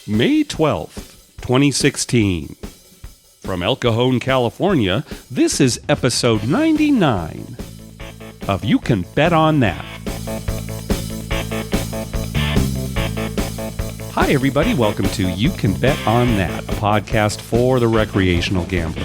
May 12th, 2016. From El Cajon, California, this is episode 99 of You Can Bet On That. Hi, everybody. Welcome to You Can Bet On That, a podcast for the recreational gambler.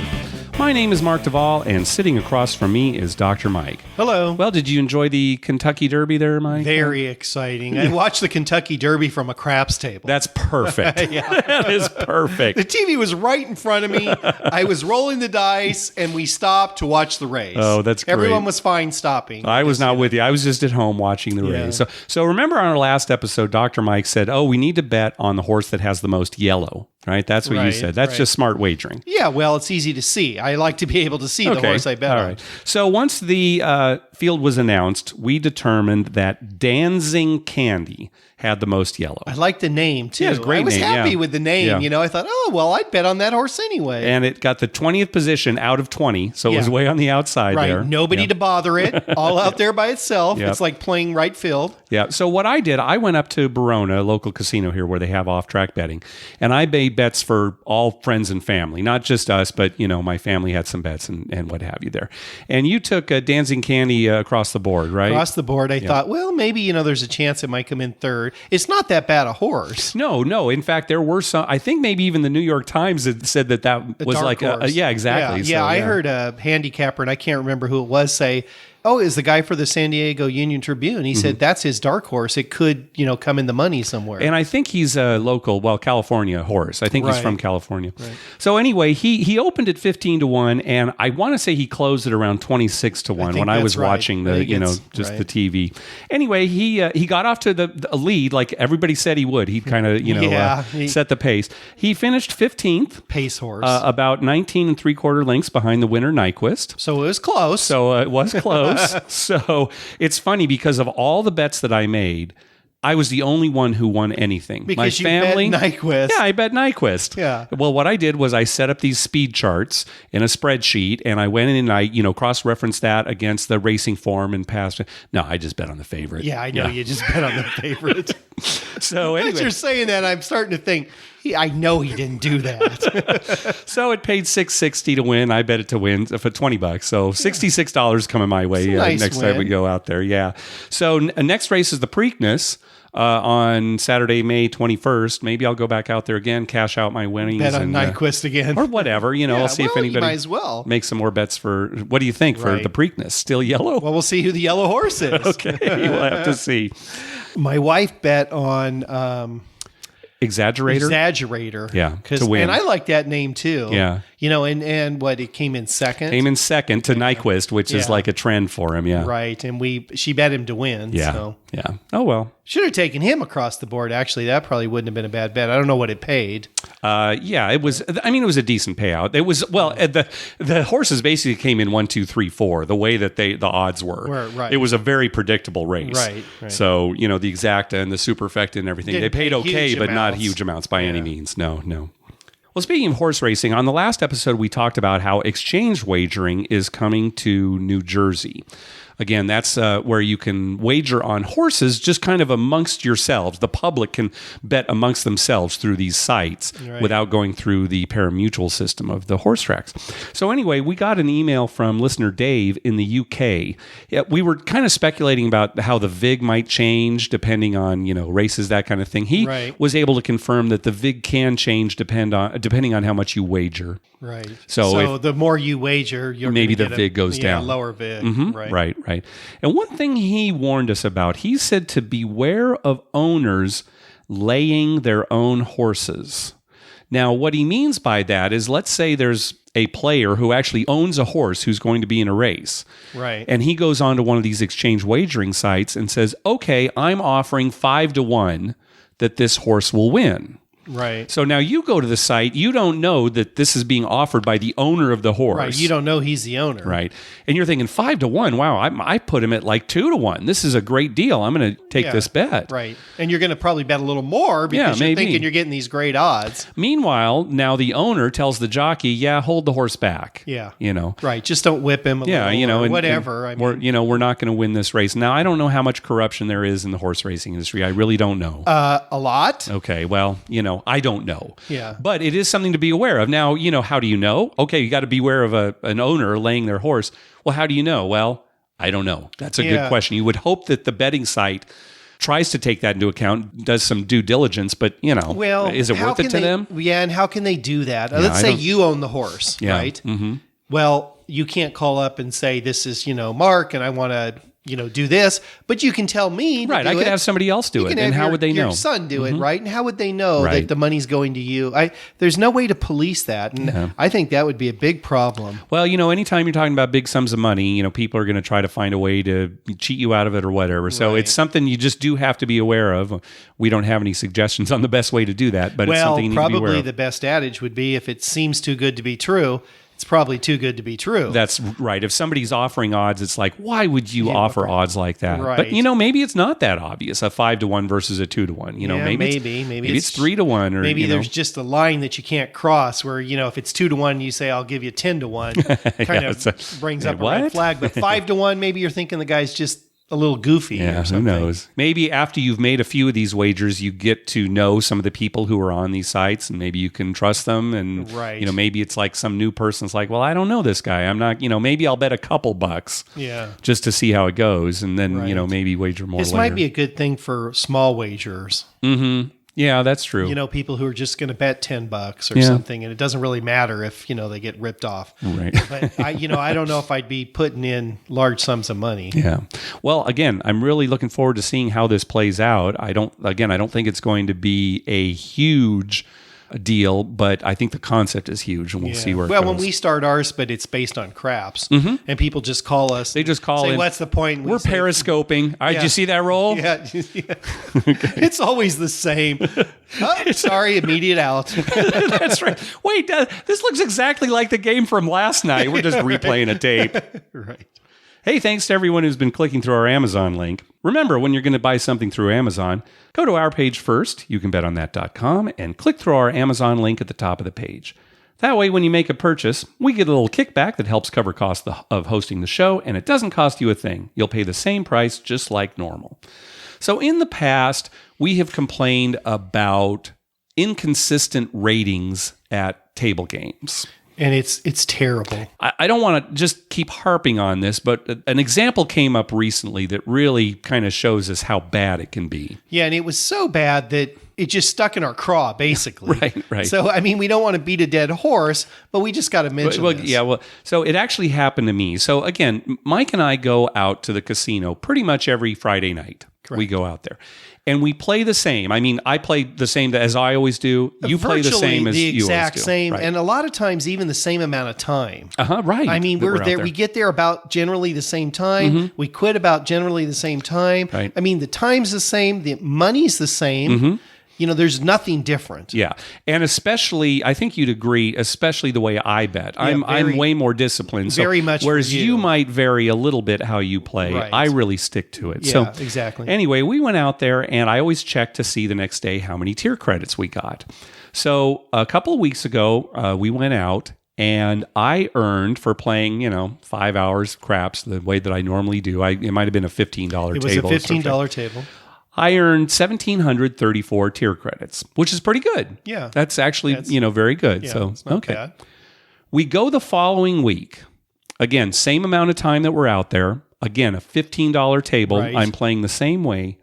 My name is Mark Duvall, and sitting across from me is Dr. Mike. Hello. Well, did you enjoy the Kentucky Derby there, Mike? Very exciting. I watched the Kentucky Derby from a craps table. That's perfect. That is perfect. The TV was right in front of me. I was rolling the dice, and we stopped to watch the race. Oh, that's great. Everyone was fine stopping. I was not with you. I was just at home watching the race. So remember on our last episode, Dr. Mike said, we need to bet on the horse that has the most yellow. Right? That's what you said. That's just smart wagering. Yeah, well, it's easy to see. I like to be able to see the horse I bet on. Right. So once the field was announced, we determined that Dancing Candy had the most yellow. I like the name, too. Yeah, it's a great name. I was happy with the name. Yeah. You know, I thought, I'd bet on that horse anyway. And it got the 20th position out of 20, so it was way on the outside there. Nobody to bother it. All out there by itself. Yep. It's like playing right field. Yeah. So what I did, I went up to Verona, a local casino here where they have off-track betting, and I made bets for all friends and family, not just us, but, my family had some bets and what have you there. And you took Dancing Candy across the board, right? Across the board. I thought, maybe, there's a chance it might come in third. It's not that bad a horse. No. In fact, there were some, I think maybe even the New York Times had said that was like, yeah, exactly. Yeah, I heard a handicapper, and I can't remember who it was, say, is the guy for the San Diego Union Tribune. He said that's his dark horse. It could, come in the money somewhere. And I think he's a local, California horse. I think he's from California. Right. So anyway, he opened at 15-1, and I want to say he closed it around 26-1 when I was watching the, the TV. Anyway, he got off to the lead like everybody said he would. He kind of, set the pace. He finished 15th. Pace horse. About 19 3/4 lengths behind the winner, Nyquist. So it was close. So it was close. So it's funny because of all the bets that I made, I was the only one who won anything. Because my family, bet Nyquist. Yeah, I bet Nyquist. Yeah. Well, what I did was I set up these speed charts in a spreadsheet, and I went in and I, cross-referenced that against the racing form and passed. No, I just bet on the favorite. Yeah, I know you just bet on the favorite. So anyway, as you're saying that, I'm starting to think, I know he didn't do that. So it paid $6.60 to win. I bet it to win for $20. So $66 coming my way next time we go out there. Yeah. So next race is the Preakness on Saturday, May 21st. Maybe I'll go back out there again, cash out my winnings. Bet on Nyquist again. Or whatever. I'll see if anybody might as well make some more bets for, what do you think for the Preakness? Still yellow? Well, we'll see who the yellow horse is. Okay. We'll have to see. My wife bet on... Exaggerator. Yeah, to win. And I like that name too. Yeah. And what, it came in second? Came in second to Nyquist, which is like a trend for him, yeah. Right, and she bet him to win. Yeah, so. yeah. Oh, well. Should have taken him across the board, actually. That probably wouldn't have been a bad bet. I don't know what it paid. Yeah, it was, it was a decent payout. It was, the horses basically came in 1, 2, 3, 4, the way that the odds were. Right. It was a very predictable race. Right. So, the Exacta and the Superfecta and everything, they paid okay, but not huge amounts by any means. No. Well, speaking of horse racing, on the last episode, we talked about how exchange wagering is coming to New Jersey. Again, that's where you can wager on horses just kind of amongst yourselves. The public can bet amongst themselves through these sites without going through the parimutuel system of the horse tracks. So anyway, we got an email from listener Dave in the UK. Yeah, we were kind of speculating about how the VIG might change depending on, races, that kind of thing. He was able to confirm that the VIG can change depending on how much you wager. Right. So the more you wager, maybe the VIG goes down. Lower VIG. Mm-hmm. Right. And one thing he warned us about, he said to beware of owners laying their own horses. Now, what he means by that is, let's say there's a player who actually owns a horse who's going to be in a race. Right. And he goes on to one of these exchange wagering sites and says, okay, I'm offering 5-1 that this horse will win. Right. So now you go to the site, you don't know that this is being offered by the owner of the horse. Right. You don't know he's the owner. Right. And you're thinking 5-1. Wow, I put him at like 2-1. This is a great deal. I'm going to take this bet. Right. And you're going to probably bet a little more because you're thinking you're getting these great odds. Meanwhile, now the owner tells the jockey, hold the horse back. Yeah. Right. Just don't whip him a little or whatever. And we're not going to win this race. Now, I don't know how much corruption there is in the horse racing industry. I really don't know. A lot. Okay. Well, I don't know. Yeah. But it is something to be aware of. Now, how do you know? Okay, you got to be aware of an owner laying their horse. Well, how do you know? Well, I don't know. That's a good question. You would hope that the betting site tries to take that into account, does some due diligence, but is it worth it to them? Yeah, and how can they do that? Let's say you own the horse, right? Mm-hmm. Well, you can't call up and say, this is, Mark, and I want to, do this, but you can tell me. Right, I could have somebody else do it, and how would they know? Your son do it, right? And how would they know that the money's going to you? There's no way to police that, and I think that would be a big problem. Well, anytime you're talking about big sums of money, people are going to try to find a way to cheat you out of it or whatever. So it's something you just do have to be aware of. We don't have any suggestions on the best way to do that, but it's something you need to be aware of. Probably the best adage would be, if it seems too good to be true, it's probably too good to be true. That's right. If somebody's offering odds, it's like, why would you offer odds like that? Right. But maybe it's not that obvious. A 5-to-1 versus a 2-to-1. Maybe it's 3-to-1, or maybe there's just a line that you can't cross. Where if it's 2-to-1, you say I'll give you 10-to-1. Kind of brings up a red flag. But 5-to-1, maybe you're thinking the guy's just a little goofy. Yeah, or something. Who knows? Maybe after you've made a few of these wagers, you get to know some of the people who are on these sites, and maybe you can trust them. And maybe it's like some new person's like, well, I don't know this guy. I'm not. Maybe I'll bet a couple bucks. Yeah. Just to see how it goes, and then maybe wager more. This might be a good thing for small wagers. Mm-hmm. Yeah, that's true. People who are just going to bet $10 or something, and it doesn't really matter if, they get ripped off. Right. But I don't know if I'd be putting in large sums of money. Yeah. Well, again, I'm really looking forward to seeing how this plays out. I don't think it's going to be a huge deal, but I think the concept is huge, and we'll see where it goes. When we start ours, but it's based on craps, and people just call us. They just call say, in. What's the point? We're periscoping. Did you see that roll? Yeah. It's always the same. Oh, sorry, immediate out. That's right. Wait, this looks exactly like the game from last night. We're just replaying a tape. Right. Hey, thanks to everyone who's been clicking through our Amazon link. Remember, when you're going to buy something through Amazon, go to our page first, youcanbetonthat.com, and click through our Amazon link at the top of the page. That way, when you make a purchase, we get a little kickback that helps cover costs of hosting the show, and it doesn't cost you a thing. You'll pay the same price just like normal. So in the past, we have complained about inconsistent ratings at table games. And it's terrible. I don't want to just keep harping on this, but an example came up recently that really kind of shows us how bad it can be. Yeah, and it was so bad that it just stuck in our craw, basically. Right. So, we don't want to beat a dead horse, but we just got to mention this. Yeah, so it actually happened to me. So again, Mike and I go out to the casino pretty much every Friday night. Correct. We go out there. And we play the same. I play the same as I always do. You play the same as you always do. The exact same, right. And a lot of times even the same amount of time. Right. We're there. We get there about generally the same time. Mm-hmm. We quit about generally the same time. Right. The time's the same. The money's the same. Mm-hmm. There's nothing different. Yeah. And especially, I think you'd agree, especially the way I bet. I'm way more disciplined. So, very much. Whereas you might vary a little bit how you play. Right. I really stick to it. Yeah, exactly. Anyway, we went out there, and I always check to see the next day how many tier credits we got. So a couple of weeks ago, we went out, and I earned, for playing, 5 hours craps the way that I normally do. It might have been a $15 table. It was a $15 table. I earned 1,734 tier credits, which is pretty good. Yeah. That's actually, very good. Yeah, so, it's not bad. We go the following week. Again, same amount of time that we're out there. Again, a $15 table. Right. I'm playing the same way.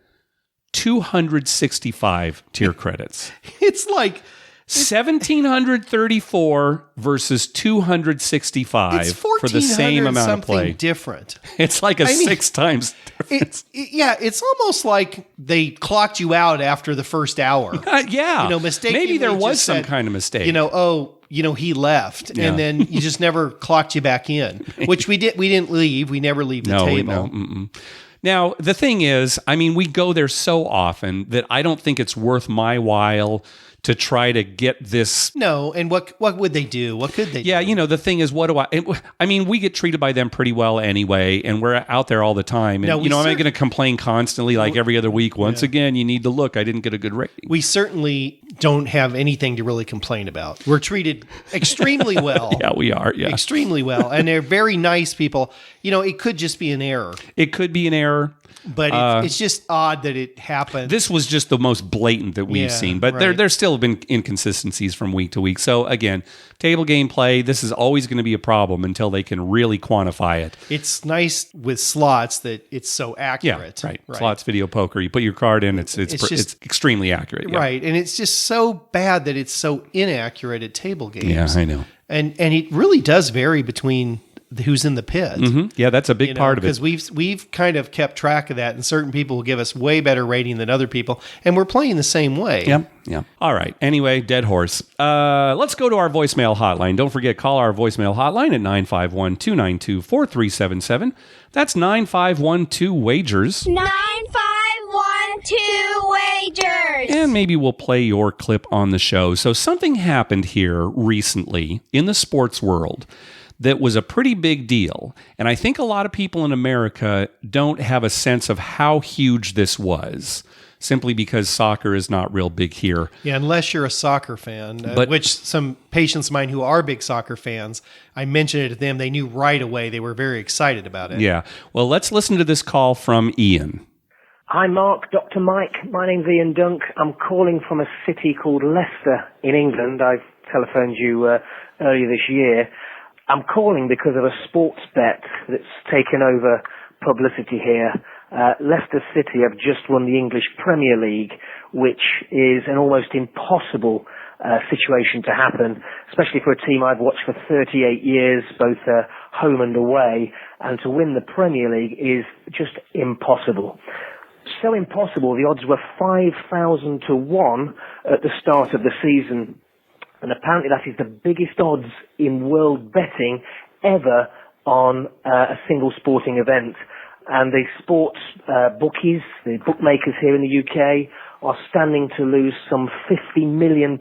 265 tier credits. It's like 1,734 versus 265 for the same amount of play. Different. It's like 6 times difference. It's almost like they clocked you out after the first hour. Mistakenly. Maybe there was some kind of mistake. He left, and then you just never clocked you back in, which we did. We didn't leave. We never leave the table. No. Now, the thing is, we go there so often that I don't think it's worth my while to try to get this. No, and what would they do? What could they do? Yeah, the thing is, what do we get treated by them pretty well anyway, and we're out there all the time. And, am I going to complain constantly like every other week? Once again, you need to look. I didn't get a good rating. We certainly don't have anything to really complain about. We're treated extremely well. Yeah, we are. Yeah. Extremely well. And they're very nice people. It could just be an error. It could be an error. But it's just odd that it happened. This was just the most blatant that we've seen, but there's still been inconsistencies from week to week. So again, table game play, this is always going to be a problem until they can really quantify it. It's nice with slots that it's so accurate. Yeah, right. Slots, video poker, you put your card in, it's extremely accurate. Yeah. Right, and it's just so bad that it's so inaccurate at table games. Yeah, I know. And it really does vary between who's in the pit. Mm-hmm. Yeah, that's a big part of it. Because we've kind of kept track of that, and certain people will give us way better rating than other people, and we're playing the same way. Yeah. All right. Anyway, dead horse. Let's go to our voicemail hotline. Don't forget, call our voicemail hotline at 951-292-4377. That's 9512-WAGERS. 9512-WAGERS. And maybe we'll play your clip on the show. So something happened here recently in the sports world that was a pretty big deal. And I think a lot of people in America don't have a sense of how huge this was, simply because soccer is not real big here. Yeah, unless you're a soccer fan, which some patients of mine who are big soccer fans, I mentioned it to them. They knew right away. They were very excited about it. Yeah. Well, let's listen to this call from Ian. Hi, Mark, Dr. Mike. My name's Ian Dunk. I'm calling from a city called Leicester in England. I've telephoned you earlier this year. I'm calling because of a sports bet that's taken over publicity here. Leicester City have just won the English Premier League, which is an almost impossible situation to happen, especially for a team I've watched for 38 years, both home and away, and to win the Premier League is just impossible. So impossible, the odds were 5,000 to 1 at the start of the season. And apparently that is the biggest odds in world betting ever on a single sporting event. And the sports bookies, the bookmakers here in the UK, are standing to lose some £50 million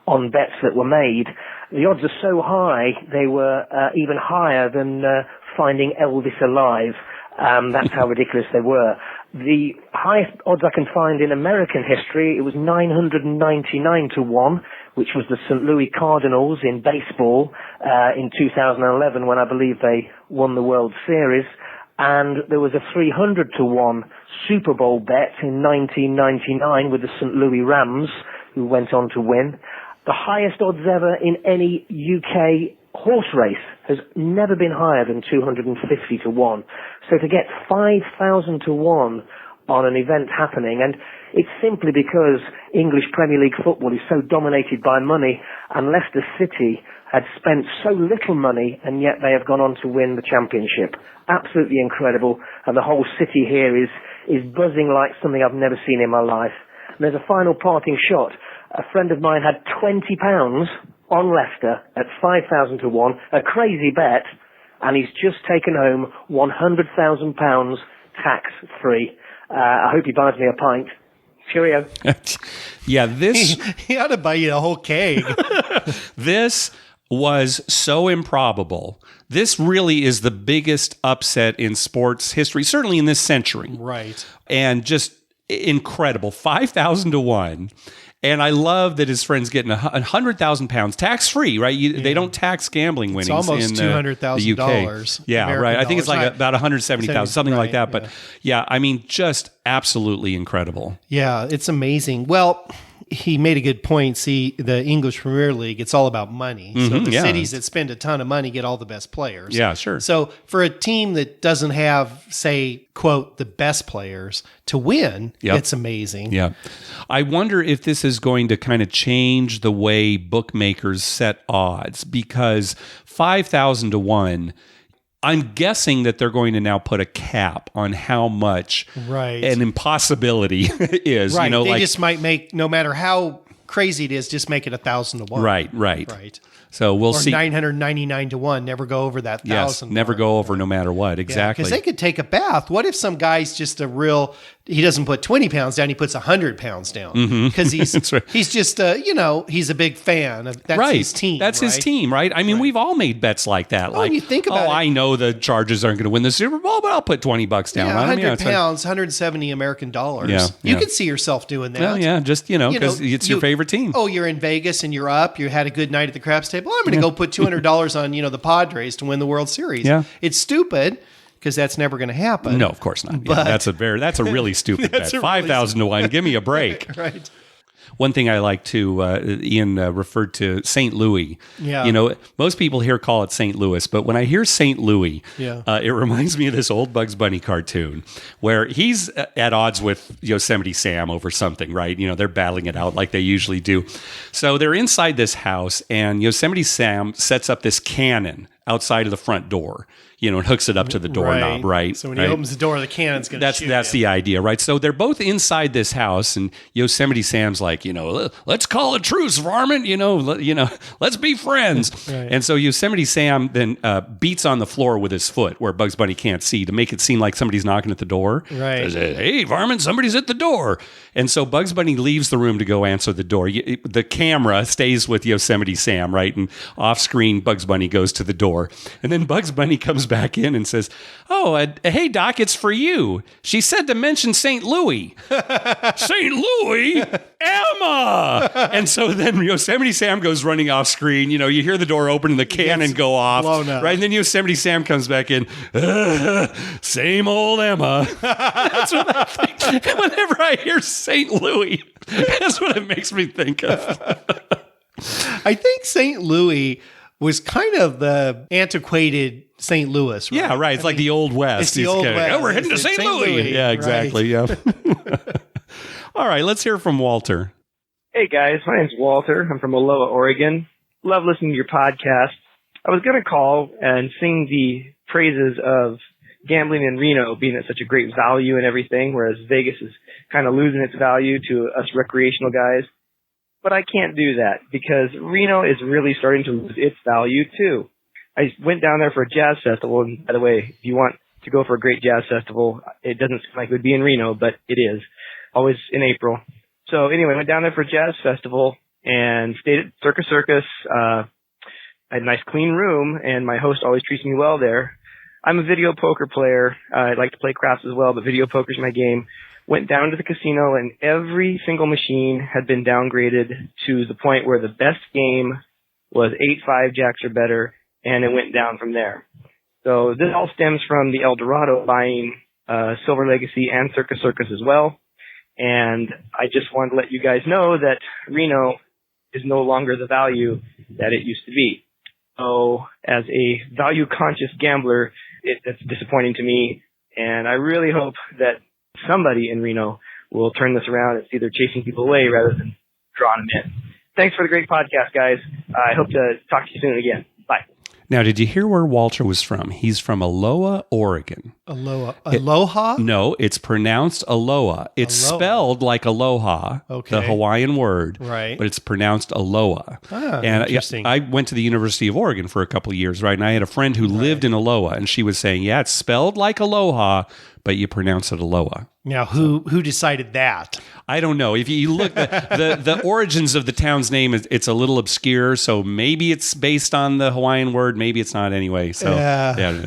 on bets that were made. The odds are so high, they were even higher than finding Elvis alive. That's how ridiculous they were. The highest odds I can find in American history, it was 999 to 1, which was the St. Louis Cardinals in baseball in 2011 when I believe they won the World Series. And there was a 300 to 1 Super Bowl bet in 1999 with the St. Louis Rams, who went on to win. The highest odds ever in any UK horse race has never been higher than 250 to 1. So to get 5,000 to 1 on an event happening, and it's simply because English Premier League football is so dominated by money, and Leicester City had spent so little money, and yet they have gone on to win the championship. Absolutely incredible, and the whole city here is buzzing like something I've never seen in my life. And there's a final parting shot. A friend of mine had £20 on Leicester at 5,000 to 1, a crazy bet, and he's just taken home £100,000 tax-free. I hope he buys me a pint. Cheerio. Yeah, this... He ought to buy you a whole keg. This was so improbable. This really is the biggest upset in sports history, certainly in this century. Right. And just incredible. 5,000 to 1. And I love that his friend's getting £100,000 tax free, right? They don't tax gambling winnings. It's almost $200,000. Yeah, American right. I think it's like dollars. about 170,000, something like that. But yeah, I mean, just absolutely incredible. Yeah, it's amazing. Well, he made a good point. See, the English Premier League, it's all about money. So the cities that spend a ton of money get all the best players. Yeah, sure. So for a team that doesn't have, say, quote, the best players to win, it's amazing. Yeah. I wonder if this is going to kind of change the way bookmakers set odds, because 5,000 to 1, I'm guessing that they're going to now put a cap on how much an impossibility is. Right. You know, they just might make, no matter how crazy it is, just make it 1,000 to 1. Right. So we'll see. 999 to 1, never go over that 1,000. Yes, never go over no matter what. Exactly. Because they could take a bath. What if some guy's just a real, he doesn't put 20 pounds down, he puts 100 pounds down. Because he's right. He's just, he's a big fan. That's his team. That's his team, right? I mean, we've all made bets like that. Well, you think about it. I know the Chargers aren't going to win the Super Bowl, but I'll put $20 down. Yeah, 100 pounds, 170 American dollars. Yeah, you could see yourself doing that. Well, yeah, just, because it's your favorite team. Oh, you're in Vegas and you're up. You had a good night at the craps table. I'm going to go put $200 on, the Padres to win the World Series. Yeah. It's stupid because that's never going to happen. No, of course not. Yeah, that's a really stupid bet. 5,000 to 1. Give me a break. Right. One thing I like to, Ian referred to St. Louis. Yeah. You know, most people here call it St. Louis, but when I hear St. Louis, it reminds me of this old Bugs Bunny cartoon where he's at odds with Yosemite Sam over something, right? You know, they're battling it out like they usually do. So they're inside this house, and Yosemite Sam sets up this cannon outside of the front door, and hooks it up to the doorknob, right? So when he opens the door, the cannon's going to shoot. That's the idea, right? So they're both inside this house, and Yosemite Sam's like, let's call a truce, varmint. Let's be friends. Right. And so Yosemite Sam then beats on the floor with his foot where Bugs Bunny can't see to make it seem like somebody's knocking at the door. Right. Says, hey, varmint, somebody's at the door. And so Bugs Bunny leaves the room to go answer the door. The camera stays with Yosemite Sam, right? And off screen, Bugs Bunny goes to the door, and then Bugs Bunny comes back in and says, "Oh, hey, Doc, it's for you. She said to mention St. Louis." St. Louis? Emma! And so then Yosemite Sam goes running off screen. You hear the door open and the cannon go off. Right? And then Yosemite Sam comes back in. Same old Emma. That's what I think. Whenever I hear St. Louis, that's what it makes me think of. I think St. Louis was kind of the antiquated St. Louis, right? Yeah, right. It's like the Old West. It's the Old West. Oh, we're heading to St. Louis. Yeah, exactly. Right. Yeah. All right, let's hear from Walter. Hey, guys. My name's Walter. I'm from Aloha, Oregon. Love listening to your podcast. I was going to call and sing the praises of gambling in Reno being at such a great value and everything, whereas Vegas is kind of losing its value to us recreational guys. But I can't do that because Reno is really starting to lose its value too. I went down there for a jazz festival, and by the way, if you want to go for a great jazz festival, it doesn't seem like it would be in Reno, but it is. Always in April. So anyway, I went down there for a jazz festival and stayed at Circus Circus. I had a nice clean room, and my host always treats me well there. I'm a video poker player. I like to play craps as well, but video poker's my game. Went down to the casino, and every single machine had been downgraded to the point where the best game was 8-5 jacks or better, and it went down from there. So this all stems from the El Dorado buying Silver Legacy and Circus Circus as well. And I just wanted to let you guys know that Reno is no longer the value that it used to be. So as a value-conscious gambler, it's disappointing to me, and I really hope that somebody in Reno will turn this around and see they're chasing people away rather than drawing them in. Thanks for the great podcast, guys. I hope to talk to you soon again. Bye. Now, did you hear where Walter was from? He's from Aloha, Oregon. Aloha? No, it's pronounced Aloha. It's spelled like aloha, the Hawaiian word, right? But it's pronounced Aloha. And interesting. I went to the University of Oregon for a couple of years, right? And I had a friend who lived in Aloha, and she was saying, yeah, it's spelled like aloha, but you pronounce it Aloha. Now, who decided that? I don't know. If you look, the origins of the town's name, it's a little obscure, so maybe it's based on the Hawaiian word, maybe it's not anyway. So, yeah.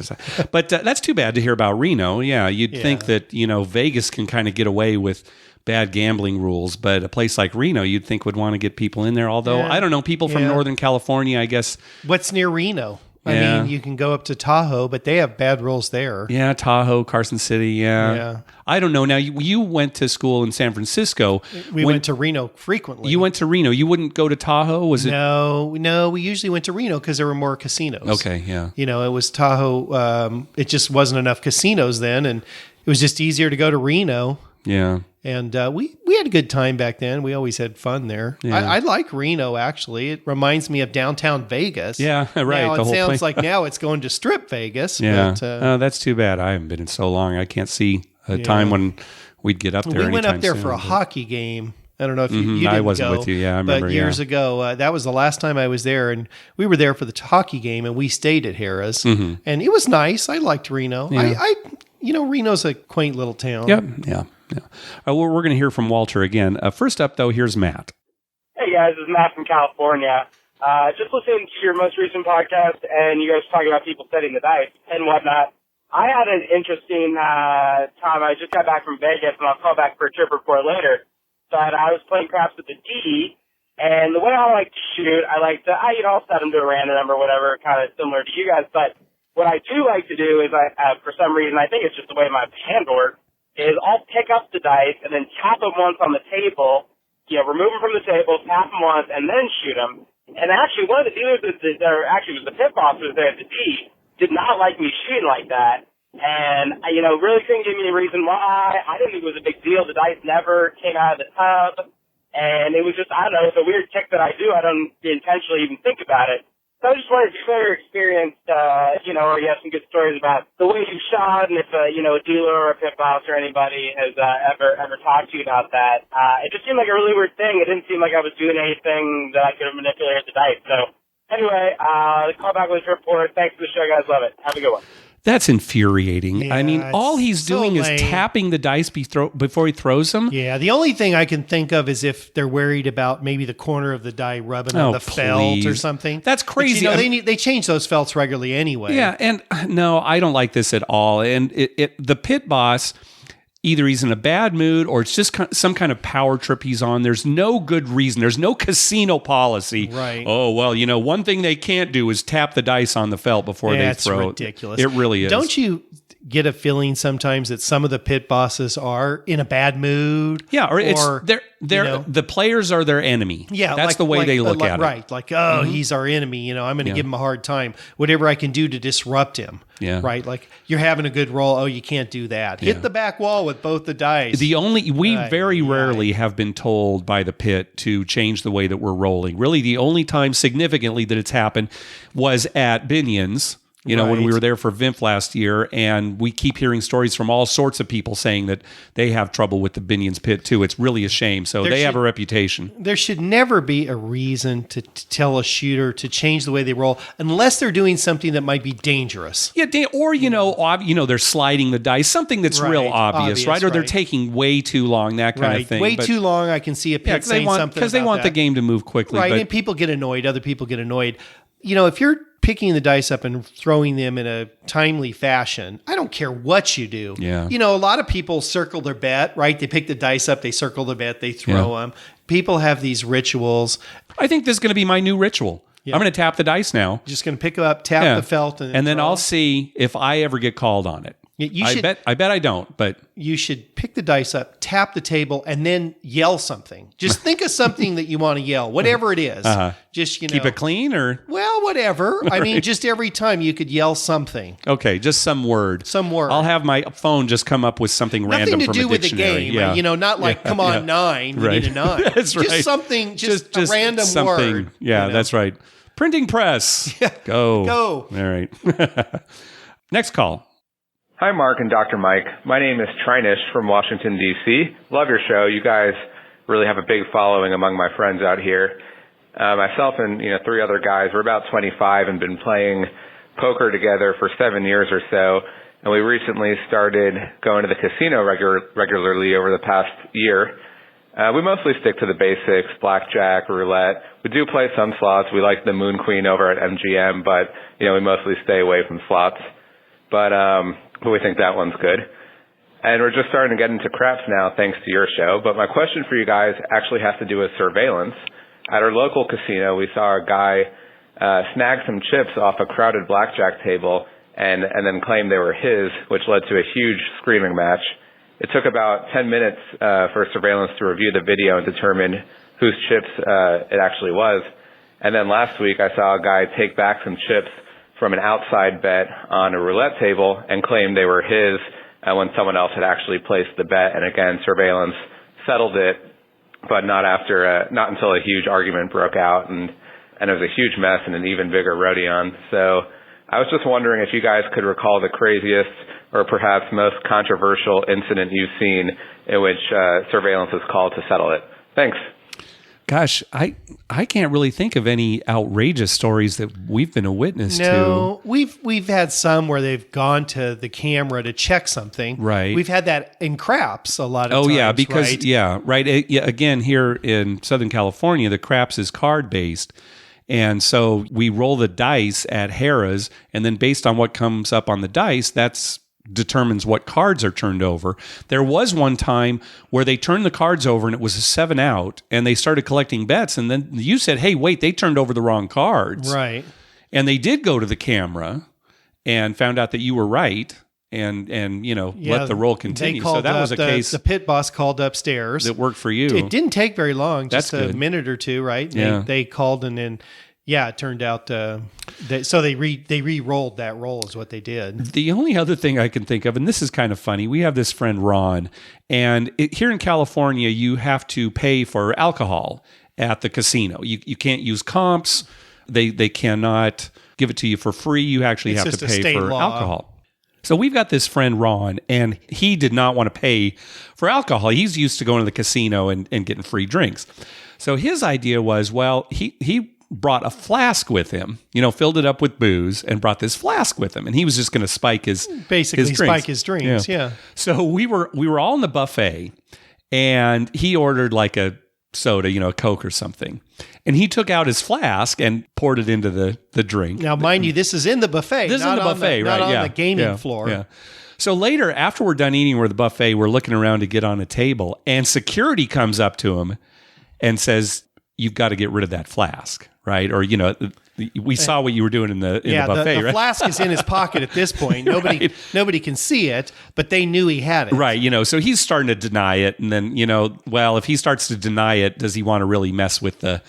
But that's too bad to hear about Reno. Yeah, you'd think that, Vegas can kind of get away with bad gambling rules, but a place like Reno, you'd think would want to get people in there. Although, I don't know, people from Northern California, I guess. What's near Reno? I mean, you can go up to Tahoe, but they have bad rules there. Yeah, Tahoe, Carson City, yeah. I don't know. Now, you went to school in San Francisco. We went to Reno frequently. You went to Reno. You wouldn't go to Tahoe? Was it? No, we usually went to Reno because there were more casinos. Okay, yeah. It was Tahoe. It just wasn't enough casinos then, and it was just easier to go to Reno. Yeah. And we had a good time back then. We always had fun there. Yeah. I like Reno, actually. It reminds me of downtown Vegas. Yeah, right. Now, it sounds like now it's going to Strip Vegas. Yeah. But, that's too bad. I haven't been in so long. I can't see a time when we'd get up there. We went up there for a hockky game. I don't know if you didn't I wasn't go, with you. Yeah, I remember. But years ago, that was the last time I was there. And we were there for the hockey game, and we stayed at Harrah's. Mm-hmm. And it was nice. I liked Reno. Yeah. Reno's a quaint little town. Yep. Yeah. We're going to hear from Walter again. First up, though, here's Matt. Hey, guys. This is Matt from California. Just listening to your most recent podcast, and you guys talking about people setting the dice and whatnot. I had an interesting time. I just got back from Vegas, and I'll call back for a trip report later. But I was playing craps with the D, and the way I like to shoot, I like to, I'll set them to a random number, whatever, kind of similar to you guys. But what I do like to do is for some reason, I think it's just the way my hand works, is I'll pick up the dice and then tap them once on the table, remove them from the table, tap them once, and then shoot them. And actually, one of the dealers, it was the pit boss who was there at the D, did not like me shooting like that. And, really couldn't give me a reason why. I didn't think it was a big deal. The dice never came out of the tub. And it was just, I don't know, it's a weird tick that I do. I don't intentionally even think about it. So I just wanted to share your experience, or you have some good stories about the way you shot, and if, a dealer or a pit boss or anybody has ever talked to you about that. It just seemed like a really weird thing. It didn't seem like I was doing anything that I could have manipulated the dice. So anyway, call back with this report. Thanks for the show, guys. Love it. Have a good one. That's infuriating. Yeah, I mean, all he's doing is tapping the dice before he throws them. Yeah, the only thing I can think of is if they're worried about maybe the corner of the die rubbing on the felt or something. That's crazy. But, they change those felts regularly anyway. Yeah, and no, I don't like this at all. And the pit boss, either he's in a bad mood or it's just some kind of power trip he's on. There's no good reason. There's no casino policy. Right. Oh, well, one thing they can't do is tap the dice on the felt before they throw. That's ridiculous. It really is. Don't you get a feeling sometimes that some of the pit bosses are in a bad mood? Yeah, or they're the players are their enemy. Yeah, that's the way they look at it. Right, like he's our enemy. I'm going to give him a hard time. Whatever I can do to disrupt him. Yeah, right. Like you're having a good roll. Oh, you can't do that. Hit the back wall with both the dice. We very rarely have been told by the pit to change the way that we're rolling. Really, the only time significantly that it's happened was at Binion's. When we were there for VIMP last year, and we keep hearing stories from all sorts of people saying that they have trouble with the Binion's pit too. It's really a shame. So they have a reputation. There should never be a reason to tell a shooter to change the way they roll unless they're doing something that might be dangerous. Yeah, or they're sliding the dice, something that's real obvious, right? Or they're taking way too long, that kind of thing. Way too long. I can see a pit saying something because they want the game to move quickly, right? And people get annoyed. Other people get annoyed. If you're picking the dice up and throwing them in a timely fashion, I don't care what you do. Yeah. A lot of people circle their bet, right? They pick the dice up, they circle the bet, they throw them. People have these rituals. I think this is going to be my new ritual. Yeah. I'm going to tap the dice now. Just going to pick it up, tap the felt, and then I'll see if I ever get called on it. I bet I don't, but you should pick the dice up, tap the table, and then yell something. Just think of something that you want to yell, whatever it is. Just keep it clean, or whatever. I mean, just every time you could yell something. Okay, just some word. Some word. I'll have my phone just come up with something random from a dictionary. Nothing to do with the game. Yeah. Not like come on 9, we need a 9. That's right. Just something, just a random something. Word. Yeah, that's right. Printing press. Yeah. Go. All right. Next call. Hi, Mark and Dr. Mike. My name is Trinish from Washington, D.C. Love your show. You guys really have a big following among my friends out here. Myself and 3 other guys, we're about 25 and been playing poker together for 7 years or so. And we recently started going to the casino regularly over the past year. We mostly stick to the basics, blackjack, roulette. We do play some slots. We like the Moon Queen over at MGM, but we mostly stay away from slots. But we think that one's good. And we're just starting to get into craps now, thanks to your show. But my question for you guys actually has to do with surveillance. At our local casino, we saw a guy snag some chips off a crowded blackjack table and then claim they were his, which led to a huge screaming match. It took about 10 minutes for surveillance to review the video and determine whose chips it actually was. And then last week, I saw a guy take back some chips from an outside bet on a roulette table and claimed they were his when someone else had actually placed the bet. And again, surveillance settled it, but not until a huge argument broke out, and it was a huge mess and an even bigger Rodion. So I was just wondering if you guys could recall the craziest or perhaps most controversial incident you've seen in which surveillance was called to settle it. Thanks. Gosh, I can't really think of any outrageous stories that we've been a witness to. No, we've had some where they've gone to the camera to check something. Right. We've had that in craps a lot of times. Oh, yeah, because, right? Again, here in Southern California, the craps is card-based. And so we roll the dice at Harrah's, and then based on what comes up on the dice, that's determines what cards are turned over. There was one time where they turned the cards over and it was a 7 out and they started collecting bets. And then you said, hey, wait, they turned over the wrong cards. Right. And they did go to the camera and found out that you were right. And let the roll continue. So that was a case. The pit boss called upstairs. That worked for you. It didn't take very long, just That's a minute or two, right? Yeah. They called, and then it turned out. They re-rolled that roll is what they did. The only other thing I can think of, and this is kind of funny, we have this friend Ron, and here in California, you have to pay for alcohol at the casino. You can't use comps. They cannot give it to you for free. You actually have to pay for alcohol. So we've got this friend, Ron, and he did not want to pay for alcohol. He's used to going to the casino and getting free drinks. So his idea was, he brought a flask with him, filled it up with booze and brought this flask with him. And he was just going to spike his drinks. Yeah. So we were all in the buffet, and he ordered like a soda, a Coke or something. And he took out his flask and poured it into the drink. Now, mind you, this is in the buffet. This is in the buffet, right? Not on the gaming floor. Yeah. So later, after we're done eating, we're at the buffet, we're looking around to get on a table, and security comes up to him and says, "You've got to get rid of that flask," right? Or, we saw what you were doing in the buffet, the right? flask is in his pocket at this point. Nobody can see it, but they knew he had it. Right, so he's starting to deny it, and then, if he starts to deny it, does he want to really mess with the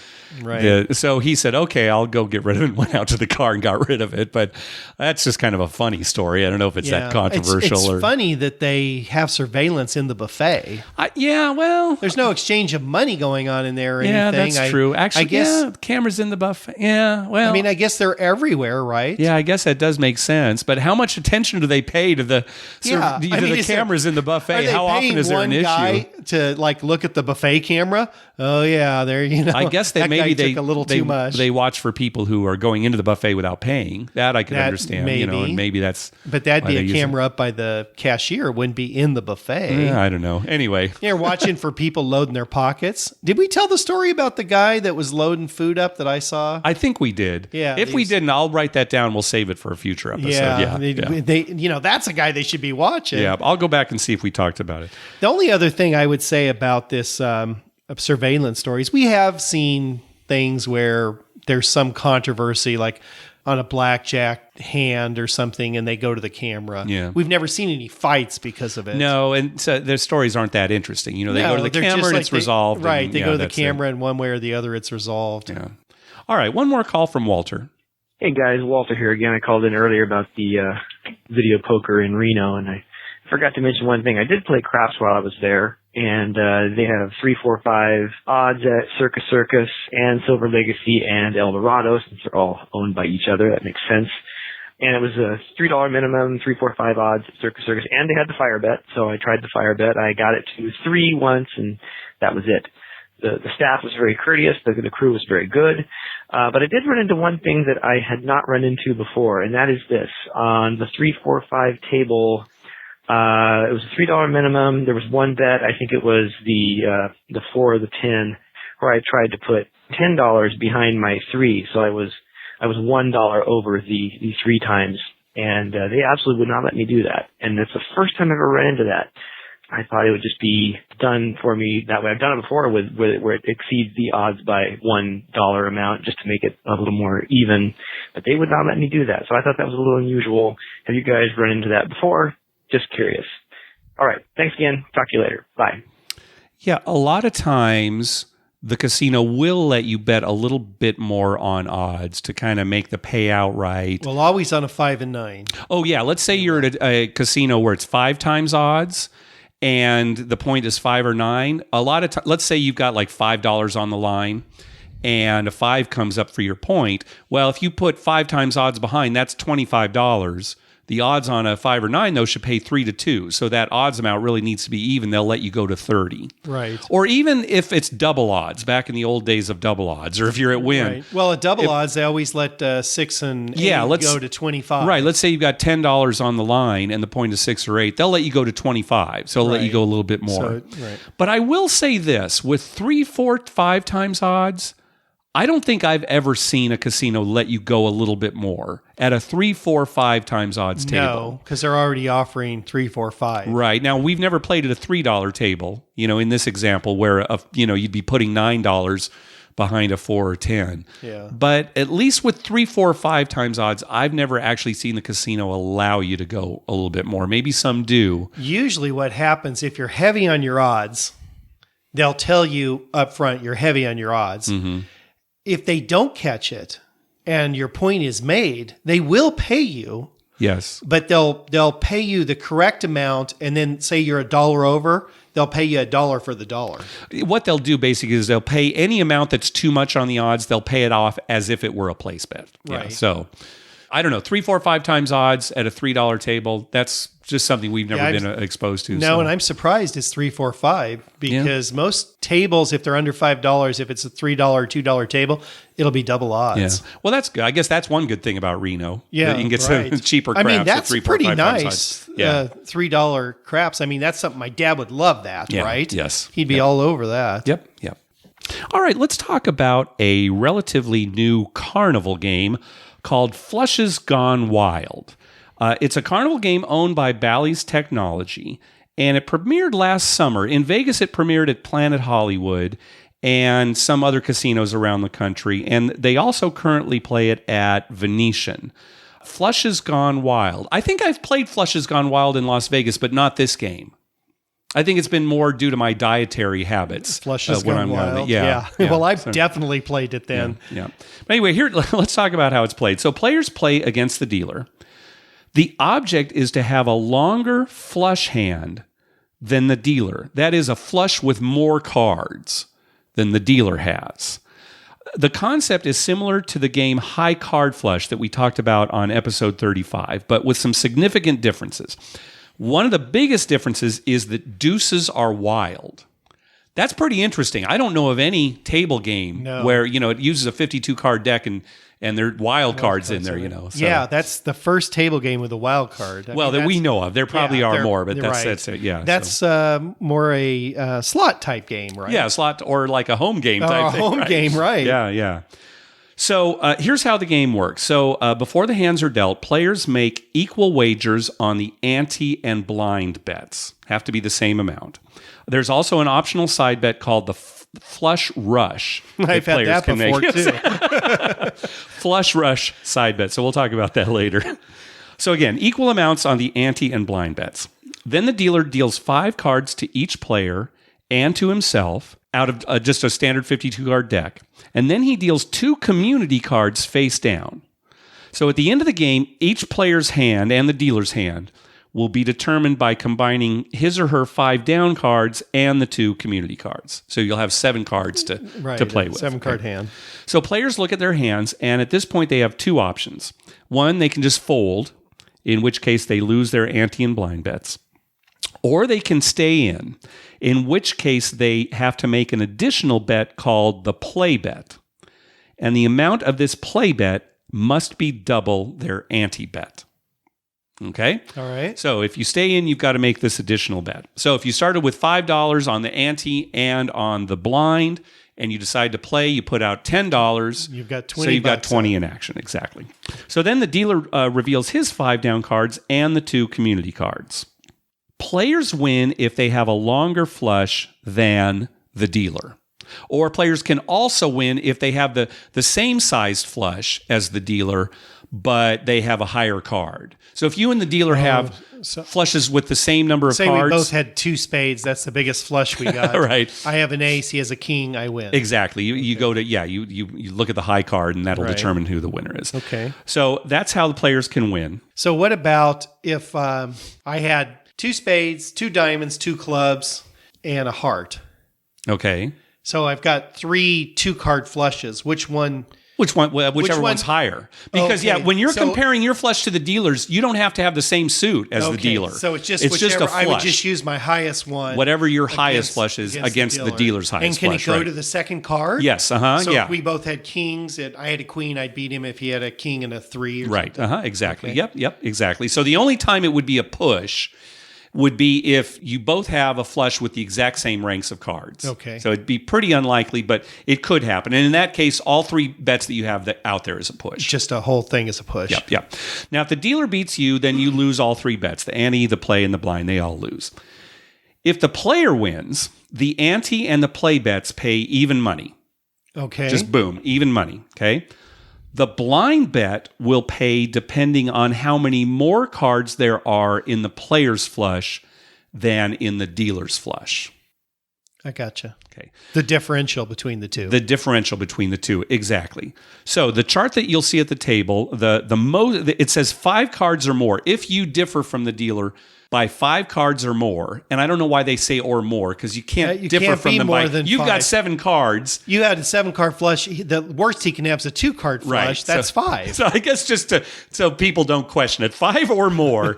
so he said, okay, I'll go get rid of it, and went out to the car and got rid of it. But that's just kind of a funny story. I don't know if it's that controversial. It's funny that they have surveillance in the buffet. There's no exchange of money going on in there or anything. Yeah, that's true. Actually, I guess cameras in the buffet. Yeah, well, I guess they're everywhere, right? Yeah, I guess that does make sense. But how much attention do they pay to the cameras in the buffet? How often is there an issue? Guy to look at the buffet camera? Oh yeah, there. I guess that maybe they took a little too much. They watch for people who are going into the buffet without paying. That I can understand. Maybe. And maybe that's. But that'd be a camera up by the cashier. It wouldn't be in the buffet. I don't know. Anyway, you're watching for people loading their pockets. Did we tell the story about the guy that was loading food up that I saw? I think we did. Yeah. If we didn't, I'll write that down. We'll save it for a future episode. Yeah. That's a guy they should be watching. Yeah. I'll go back and see if we talked about it. The only other thing I would say about this surveillance stories, we have seen things where there's some controversy, like on a blackjack hand or something, and they go to the camera. Yeah. We've never seen any fights because of it. No, and so their stories aren't that interesting. They go to the camera and it's resolved. Right. They go to the camera and one way or the other it's resolved. Yeah. All right. One more call from Walter. Hey guys, Walter here again. I called in earlier about the video poker in Reno, and I forgot to mention one thing. I did play craps while I was there, and they have 3, 4, 5 odds at Circus and Silver Legacy and El Dorado, since they're all owned by each other. That makes sense. And it was a $3 minimum, 3, 4, 5 odds at Circus, and they had the fire bet. So I tried the fire bet. I got it to 3 once, and that was it. The staff was very courteous. The crew was very good. But I did run into one thing that I had not run into before, and that is this. On the 3, 4, 5 table, it was a $3 minimum. There was one bet. I think it was the 4 or the 10, where I tried to put $10 behind my 3. So I was $1 over the 3 times, and they absolutely would not let me do that. And it's the first time I've ever run into that. I thought it would just be done for me that way. I've done it before where it exceeds the odds by $1 amount just to make it a little more even, but they would not let me do that. So I thought that was a little unusual. Have you guys run into that before? Just curious. All right. Thanks again. Talk to you later. Bye. Yeah. A lot of times the casino will let you bet a little bit more on odds to kind of make the payout right. Well, always on a 5 and 9. Oh yeah. Let's say you're at a casino where it's 5 times odds and the point is 5 or 9. A lot of let's say you've got like $5 on the line and a 5 comes up for your point. Well, if you put 5 times odds behind, that's $25. The odds on a 5 or 9, though, should pay 3 to 2. So that odds amount really needs to be even. They'll let you go to 30. Right. Or even if it's double odds, back in the old days of double odds, or if you're at win. Right. Well, at double odds, they always let 6 and 8 go to 25. Right. Let's say you've got $10 on the line and the point is 6 or 8. They'll let you go to 25. So they'll let you go a little bit more. But I will say this, with 3, 4, 5 times odds, I don't think I've ever seen a casino let you go a little bit more at a 3, 4, 5 times odds table. No, because they're already offering 3, 4, 5. Right. Now, we've never played at a $3 table, in this example where, you'd be putting $9 behind a 4 or 10. Yeah. But at least with 3, 4, 5 times odds, I've never actually seen the casino allow you to go a little bit more. Maybe some do. Usually what happens if you're heavy on your odds, they'll tell you up front you're heavy on your odds. Mm-hmm. If they don't catch it and your point is made, they will pay you. Yes. But they'll pay you the correct amount, and then say you're $1 over, they'll pay you $1 for the dollar. What they'll do basically is they'll pay any amount that's too much on the odds, they'll pay it off as if it were a place bet. Right. Yeah, so I don't know, 3, 4, 5 times odds at a $3 table, that's just something we've never been exposed to. No, and I'm surprised it's 3, 4, 5 because most tables, if they're under $5, if it's a $3 or $2 table, it'll be double odds. Yeah. Well, that's good. I guess that's one good thing about Reno. Yeah, you can get some cheaper craps. I mean, that's at 3, 4, pretty 5 nice. times odds. Yeah. $3 craps. I mean, that's something my dad would love that, Yeah, right? yes. He'd be all over that. Yep. All right, let's talk about a relatively new carnival game called Flushes Gone Wild. It's a carnival game owned by Bally's Technology, and it premiered last summer. In Vegas, it premiered at Planet Hollywood and some other casinos around the country, and they also currently play it at Venetian. Flushes Gone Wild. I think I've played Flushes Gone Wild in Las Vegas, but not this game. I think it's been more due to my dietary habits. Flushes Gone Wild. Yeah. Well, I've definitely played it then. Yeah. But anyway, here, let's talk about how it's played. So players play against the dealer. The object is to have a longer flush hand than the dealer. That is, a flush with more cards than the dealer has. The concept is similar to the game High Card Flush that we talked about on episode 35, but with some significant differences. One of the biggest differences is that deuces are wild. That's pretty interesting. I don't know of any table game where, it uses a 52-card deck and there are wild cards in there, So. Yeah, that's the first table game with a wild card. That we know of. There probably are more, but that's it. Yeah, that's more a slot type game, right? Yeah, slot or like a home game type thing. Home game, right? Yeah. So here's how the game works. So before the hands are dealt, players make equal wagers on the ante and blind bets. Have to be the same amount. There's also an optional side bet called the Flush Rush. I've had that before too. Flush Rush side bet. So we'll talk about that later. So again, equal amounts on the ante and blind bets. Then the dealer deals 5 cards to each player and to himself out of just a standard 52-card deck. And then he deals 2 community cards face down. So at the end of the game, each player's hand and the dealer's hand will be determined by combining his or her 5 down cards and the 2 community cards. So you'll have 7 cards to play with. 7-card hand. So players look at their hands, and at this point they have 2 options. One, they can just fold, in which case they lose their ante and blind bets. Or they can stay in which case they have to make an additional bet called the play bet. And the amount of this play bet must be double their ante bet. Okay? All right. So if you stay in, you've got to make this additional bet. So if you started with $5 on the ante and on the blind, and you decide to play, you put out $10. You've got 20. So you've got 20 in action, exactly. So then the dealer reveals his 5 down cards and the 2 community cards. Players win if they have a longer flush than the dealer. Or players can also win if they have the same sized flush as the dealer, but they have a higher card. So if you and the dealer have flushes with the same number of cards. Say we both had 2 spades. That's the biggest flush we got. Right. I have an ace. He has a king. I win. Exactly. You go to, you look at the high card and that'll determine who the winner is. Okay. So that's how the players can win. So what about if I had 2 spades, 2 diamonds, 2 clubs, and a heart? Okay. So I've got 3 2-card flushes. Whichever one's higher. Because when you're comparing your flush to the dealer's, you don't have to have the same suit as the dealer. So it's just a flush. I would just use my highest one. Whatever your highest flush is against the dealer's highest flush. And can it go to the second card? Yes. So if we both had kings and I had a queen, I'd beat him if he had a king and a 3 or something. Exactly. Okay. Yep, exactly. So the only time it would be a push would be if you both have a flush with the exact same ranks of cards. Okay. So it'd be pretty unlikely, but it could happen. And in that case, all 3 bets that you have out there is a push. Just a whole thing is a push. Yep. Now, if the dealer beats you, then you lose all 3 bets. The ante, the play, and the blind, they all lose. If the player wins, the ante and the play bets pay even money. Okay. Just boom, even money. Okay. The blind bet will pay depending on how many more cards there are in the player's flush than in the dealer's flush. I gotcha. Okay. The differential between the two. The differential between the two, exactly. So the chart that you'll see at the table, it says 5 cards or more. If you differ from the dealer by 5 cards or more, and I don't know why they say or more, because you can't differ from them by. You've got 7 cards. You had a 7-card flush. The worst he can have is a 2-card flush. Right. That's 5. So I guess so people don't question it. 5 or more,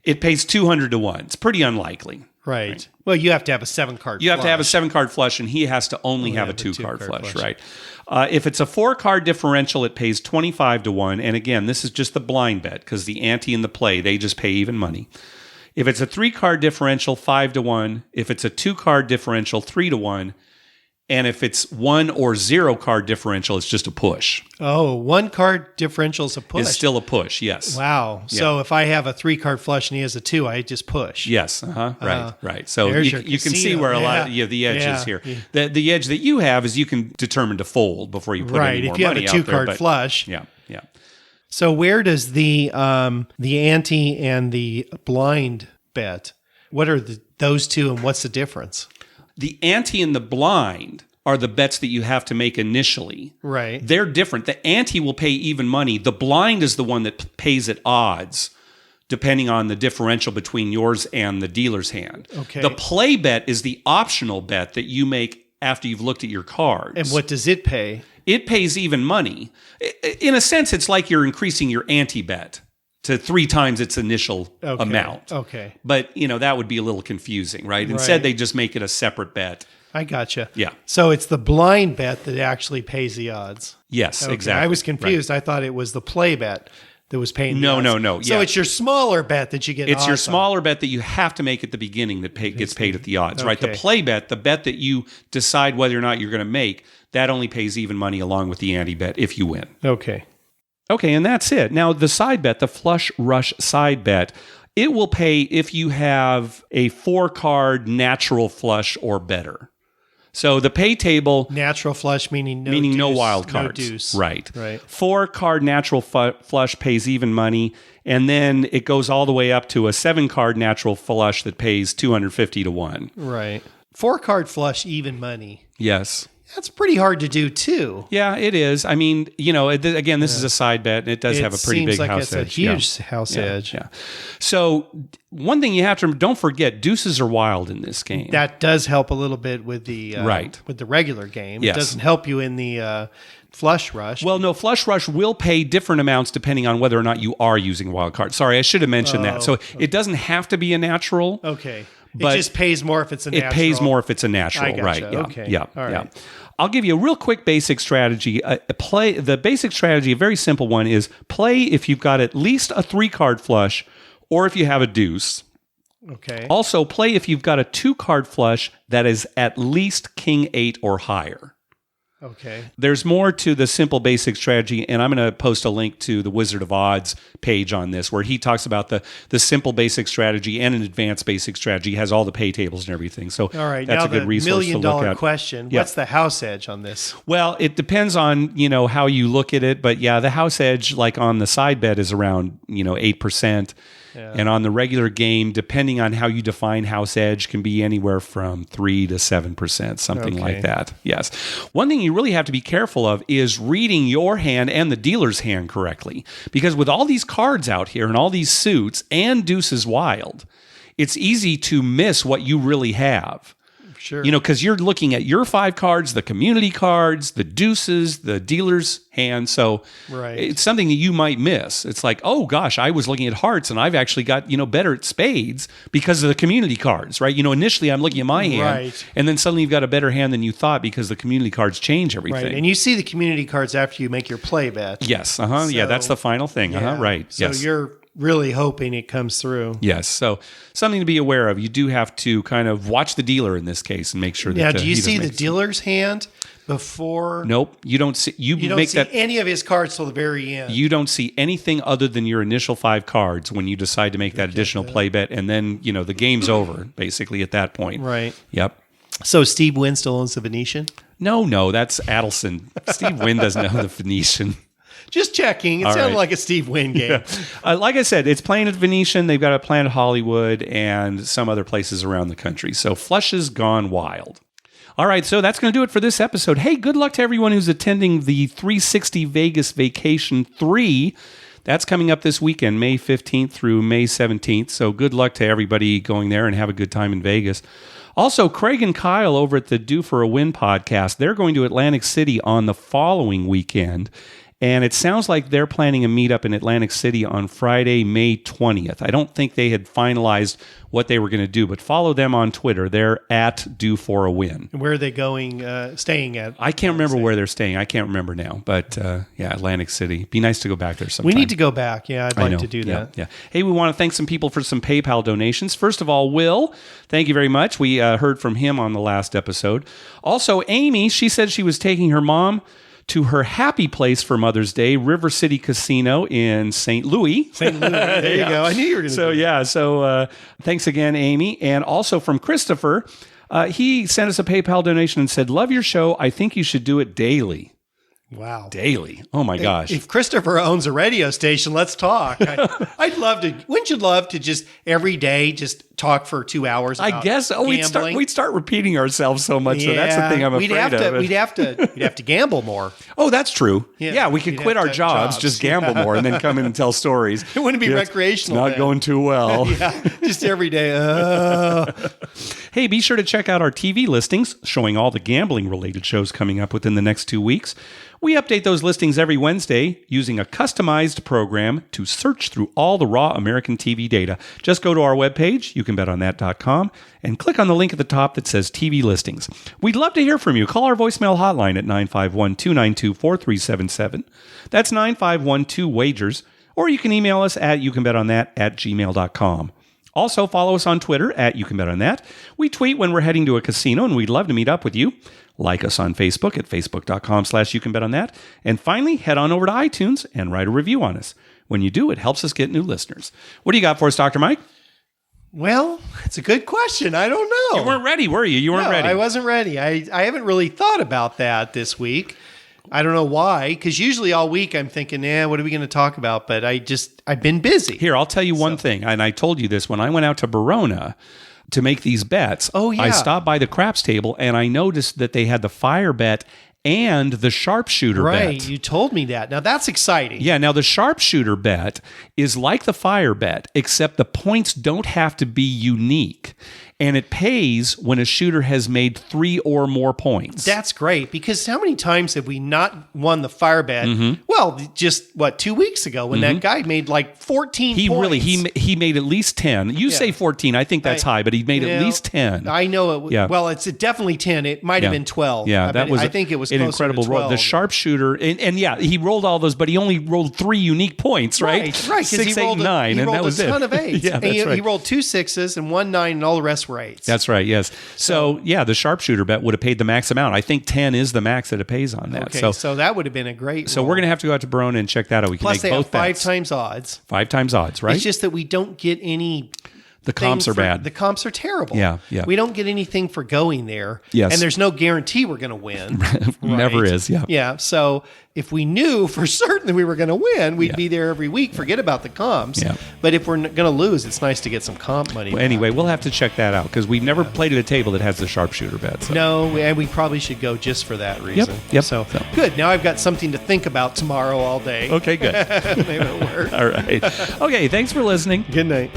it pays 200 to 1. It's pretty unlikely. Right. Well, you have to have a 7-card flush. You have to have a 7-card flush, and he has to only have a 2-card flush, right? If it's a 4-card differential, it pays 25 to 1. And again, this is just the blind bet, because the ante and the play, they just pay even money. If it's a 3-card differential, 5 to 1. If it's a 2-card differential, 3 to 1. And if it's 1 or 0-card differential, it's just a push. Oh, 1-card differential is a push. It's still a push, yes. Wow. Yeah. So if I have a 3-card flush and he has a 2, I just push. Yes. Right. So you can see where a lot of the edge is here. Yeah. The edge that you have is you can determine to fold before you put any more money out there. Right. If you have a 2-card flush. Yeah. So where does the ante and the blind bet? What are those two, and what's the difference? The ante and the blind are the bets that you have to make initially. Right. They're different. The ante will pay even money. The blind is the one that pays at odds, depending on the differential between yours and the dealer's hand. Okay. The play bet is the optional bet that you make after you've looked at your cards. And what does it pay? It pays even money. In a sense, it's like you're increasing your ante bet to 3 times its initial amount. Okay. But, that would be a little confusing, right? Instead, they just make it a separate bet. I gotcha. Yeah. So it's the blind bet that actually pays the odds. Yes, exactly. I was confused. Right. I thought it was the play bet that was paying the odds. No. So it's your smaller bet that you get It's odds your smaller bet that you have to make at the beginning that gets paid at the odds, right? The play bet, the bet that you decide whether or not you're going to make, that only pays even money along with the ante bet if you win. Okay, and that's it. Now, the side bet, the flush rush side bet, it will pay if you have a 4-card natural flush or better. So the pay table... Natural flush meaning no wild cards. No deuce. Right. 4-card natural flush pays even money, and then it goes all the way up to a 7-card natural flush that pays 250 to 1. Right. 4-card flush even money. Yes. That's pretty hard to do, too. Yeah, it is. I mean, again, this is a side bet, and it does have a pretty big house edge. It's a huge house edge. Yeah. So one thing you have to don't forget: deuces are wild in this game. That does help a little bit with the with the regular game. Yes. It doesn't help you in the flush rush. Well, no, flush rush will pay different amounts depending on whether or not you are using wild card. Sorry, I should have mentioned that. So it doesn't have to be a natural. Okay. But it just pays more if it's a natural. It pays more if it's a natural, I gotcha. Right? Yeah. Okay. Yeah. All right. Yeah. I'll give you a real quick basic strategy. The basic strategy, a very simple one, is play if you've got at least a 3-card flush or if you have a deuce. Okay. Also, play if you've got a 2-card flush that is at least king 8 or higher. Okay. There's more to the simple basic strategy, and I'm going to post a link to the Wizard of Odds page on this, where he talks about the simple basic strategy and an advanced basic strategy. He has all the pay tables and everything. So all right, that's now a good resource to look at. $1 million question. What's the house edge on this? Well, it depends on, how you look at it, but yeah, the house edge, like on the side bet, is around, 8%. Yeah. And on the regular game, depending on how you define house edge, can be anywhere from 3 to 7%, something like that. Yes. One thing you really have to be careful of is reading your hand and the dealer's hand correctly. Because with all these cards out here and all these suits and deuces wild, it's easy to miss what you really have. Sure. Because you're looking at your 5 cards, the community cards, the deuces, the dealer's hand. So it's something that you might miss. It's like, oh gosh, I was looking at hearts and I've actually got, better at spades because of the community cards, right? Initially I'm looking at my hand and then suddenly you've got a better hand than you thought because the community cards change everything. Right. And you see the community cards after you make your play bet. Yes. So, yeah, that's the final thing. Right. So you're really hoping it comes through. Yes. So something to be aware of. You do have to kind of watch the dealer in this case and make sure that. Now, do you see the dealer's hand before? Nope. You don't see. You don't see any of his cards till the very end. You don't see anything other than your initial 5 cards when you decide to make that additional play bet, and then the game's over basically at that point. Right. Yep. So Steve Wynn still owns the Venetian? No, that's Adelson. Steve Wynn doesn't know the Venetian. Just checking. It sounded like a Steve Wynn game. Yeah. Like I said, it's playing at Venetian. They've got a plan at Hollywood and some other places around the country. So Flush has gone wild. All right, so that's going to do it for this episode. Hey, good luck to everyone who's attending the 360 Vegas Vacation 3. That's coming up this weekend, May 15th through May 17th. So good luck to everybody going there and have a good time in Vegas. Also, Craig and Kyle over at the Due for a Win podcast, they're going to Atlantic City on the following weekend. And it sounds like they're planning a meetup in Atlantic City on Friday, May 20th. I don't think they had finalized what they were going to do, but follow them on Twitter. They're at Due for a Win. Where are they going, staying at? I can't remember where they're staying. I can't remember now. But yeah, Atlantic City. Be nice to go back there sometime. We need to go back. Yeah, I'd like to do that. Yeah. Hey, we want to thank some people for some PayPal donations. First of all, Will, thank you very much. We heard from him on the last episode. Also, Amy, she said she was taking her mom to her happy place for Mother's Day, River City Casino in St. Louis. St. Louis. There you go. I knew you were going to do that. So thanks again, Amy. And also from Christopher, he sent us a PayPal donation and said, love your show. I think you should do it daily. Wow. Daily. Oh, my gosh. If Christopher owns a radio station, let's talk. I'd love to. Wouldn't you love to just every day just talk for 2 hours about I guess we'd start repeating ourselves so much. So that's the thing I'm afraid of. We'd have to gamble more. Oh, that's true. Yeah, we could quit our jobs, just gamble more, and then come in and tell stories. It wouldn't be recreational. It's not going too well. Yeah, just every day. Hey, be sure to check out our TV listings showing all the gambling-related shows coming up within the next 2 weeks. We update those listings every Wednesday using a customized program to search through all the raw American TV data. Just go to our webpage, youcanbetonthat.com, and click on the link at the top that says TV listings. We'd love to hear from you. Call our voicemail hotline at 951-292-4377. That's 951-2-WAGERS. Or you can email us at youcanbetonThat@gmail.com. Also, follow us on Twitter at YouCanBetOnThat. We tweet when we're heading to a casino, and we'd love to meet up with you. Like us on Facebook at facebook.com/YouCanBetOnThat. And finally, head on over to iTunes and write a review on us. When you do, it helps us get new listeners. What do you got for us, Dr. Mike? Well, it's a good question. I don't know. You weren't ready, were you? You weren't ready. I wasn't ready. I haven't really thought about that this week. I don't know why, because usually all week I'm thinking, what are we going to talk about? But I've been busy. Here, I'll tell you one thing, and I told you this when I went out to Verona to make these bets. Oh, yeah. I stopped by the craps table, and I noticed that they had the fire bet and the sharpshooter bet. Right, you told me that. Now, that's exciting. Yeah, now the sharpshooter bet is like the fire bet, except the points don't have to be unique. And it pays when a shooter has made 3 or more points. That's great, because how many times have we not won the fire bet? Mm-hmm. Well, just 2 weeks ago when that guy made like 14 points. He made at least 10. You say 14. I think that's high, but he made at least 10. I know it. Yeah. Well, it's definitely 10. It might have been 12. Yeah, I think it was an incredible roll. The sharpshooter, and he rolled all those, but he only rolled 3 unique points, right? Right. 6, 8, 9, and that was it. He rolled a ton of 8s. Yeah, that's right. He rolled 2 6s and 1 9, and all the rest were 8s. That's right, yes. So the sharpshooter bet would have paid the max amount. I think 10 is the max that it pays on that. Okay, so that would have been a great So we're going to have to go out to Verona and check that out. We can Plus make both they have bets. 5 times odds. 5 times odds, right? It's just that we don't get any... The comps are bad. The comps are terrible. Yeah. We don't get anything for going there. Yes. And there's no guarantee we're going to win. Never is, yeah. Yeah, so if we knew for certain that we were going to win, we'd be there every week. Forget about the comps. Yeah. But if we're going to lose, it's nice to get some comp money back. Anyway, we'll have to check that out because we've never played at a table that has the sharpshooter bet. So. No, and we probably should go just for that reason. Yep. So good. Now I've got something to think about tomorrow all day. Okay, good. Maybe it'll work. All right. Okay, thanks for listening. Good night.